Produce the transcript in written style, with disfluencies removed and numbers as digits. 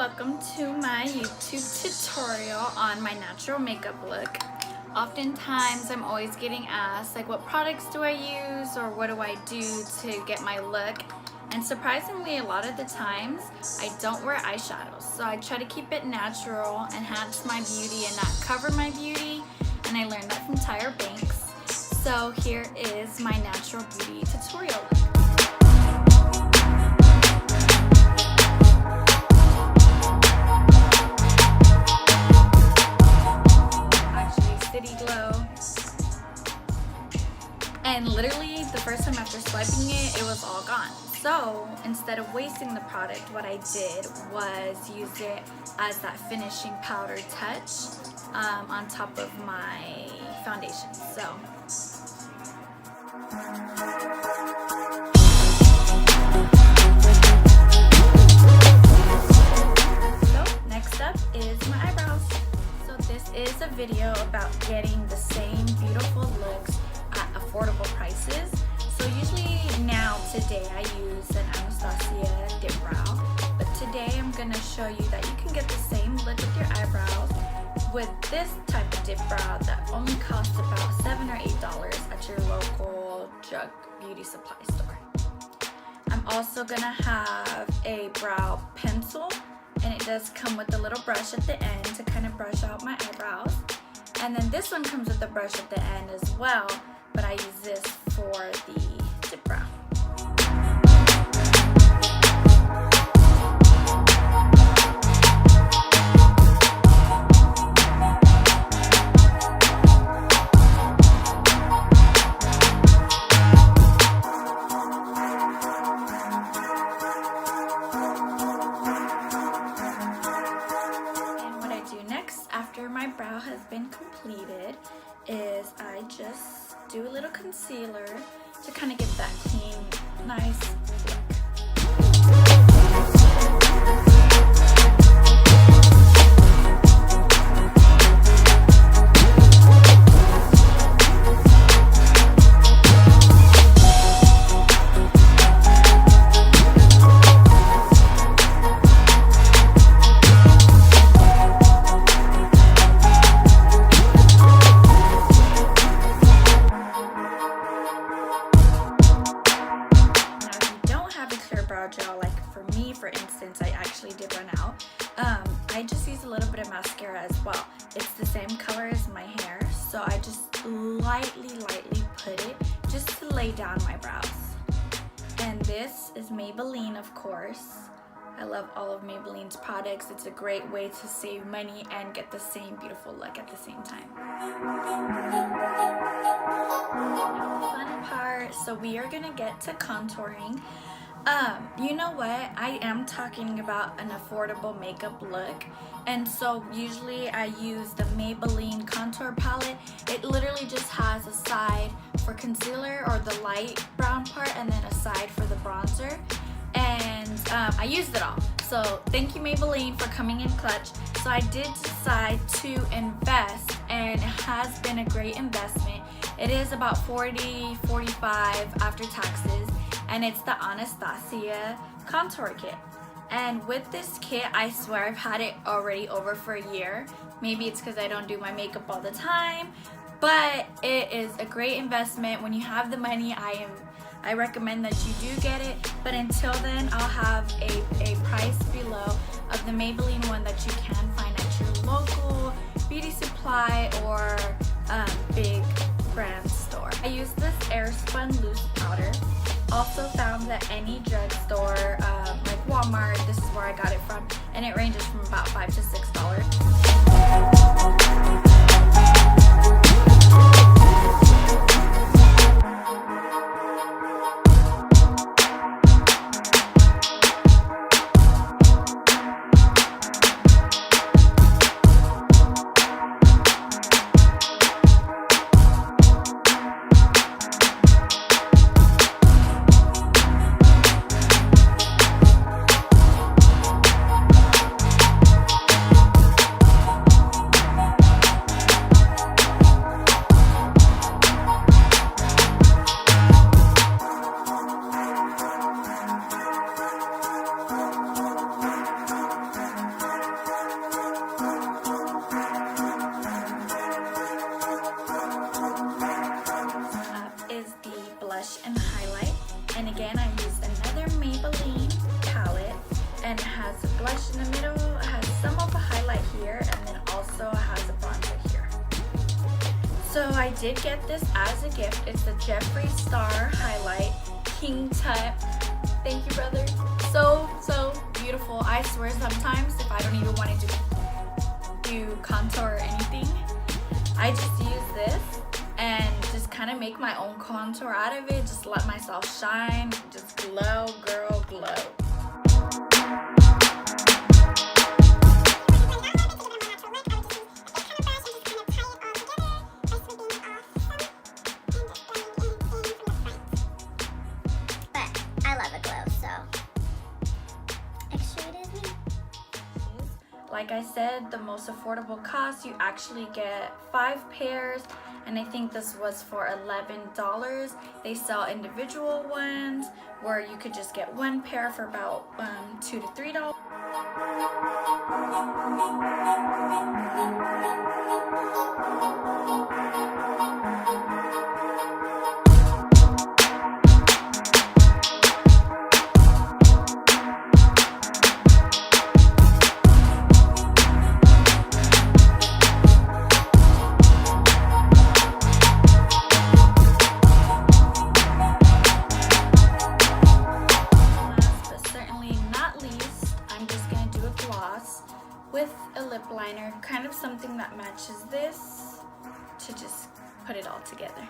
welcome to my YouTube tutorial on my natural makeup look. Oftentimes I'm always getting asked like what products do I use or what do I do to get my look, and surprisingly a lot of the times I don't wear eyeshadows, so I try to keep it natural, enhance my beauty and not cover my beauty, and I learned that from Tyra Banks. So here is my natural beauty tutorial look. CityGlow, and literally the first time after swiping it, it was all gone. So instead of wasting the product, what I did was use it as that finishing powder touch on top of my foundation. So next up is my eyebrows. This is a video about getting the same beautiful looks at affordable prices. So usually today I use an Anastasia Dipbrow, but today I'm going to show you that you can get the same look with your eyebrows with this type of Dipbrow that only costs about $7 or $8 at your local drug beauty supply store. I'm also going to have a brow pencil, and it does come with a little brush at the end to kind of brush out my eyebrows. And then this one comes with a brush at the end as well, but I use this for the dip brow. After my brow has been completed is I just do a little concealer to kind of get that clean, nice look. Gel, like for me, for instance, I actually did run out. I just use a little bit of mascara as well. It's the same color as my hair, so I just lightly put it just to lay down my brows. And this is Maybelline, of course. I love all of Maybelline's products. It's a great way to save money and get the same beautiful look at the same time. Fun part, so we are gonna get to contouring. You know what, I am talking about an affordable makeup look, and so usually I use the Maybelline contour palette. It literally just has a side for concealer or the light brown part, and then a side for the bronzer, and I used it all. So thank you Maybelline for coming in clutch. So I did decide to invest, and it has been a great investment. It is about $40-45 after taxes, and it's the Anastasia contour kit. And with this kit, I swear I've had it already over for a year. Maybe it's because I don't do my makeup all the time, but it is a great investment. When you have the money, I recommend that you do get it, but until then I'll have a price below of the Maybelline one that you can find at your local beauty supply or big brand store. I use this AirSpun loose powder. Also found that any drugstore like Walmart, this is where I got it from, and it ranges from about $5 to $6. again, I used another Maybelline palette, and it has a blush in the middle, it has some of a highlight here, and then also has a bronzer here. So I did get this as a gift. It's the Jeffree Star Highlight King Tut. Thank you, brother. So beautiful. I swear sometimes if I don't even want to do contour or anything, I just use this and just kind of make my own contour out of it. Just let myself shine. Just glow, girl, glow. Like I said, the most affordable cost, you actually get 5 pairs, and I think this was for $11. They sell individual ones where you could just get 1 pair for about $2 to $3. With a lip liner, kind of something that matches this, to just put it all together.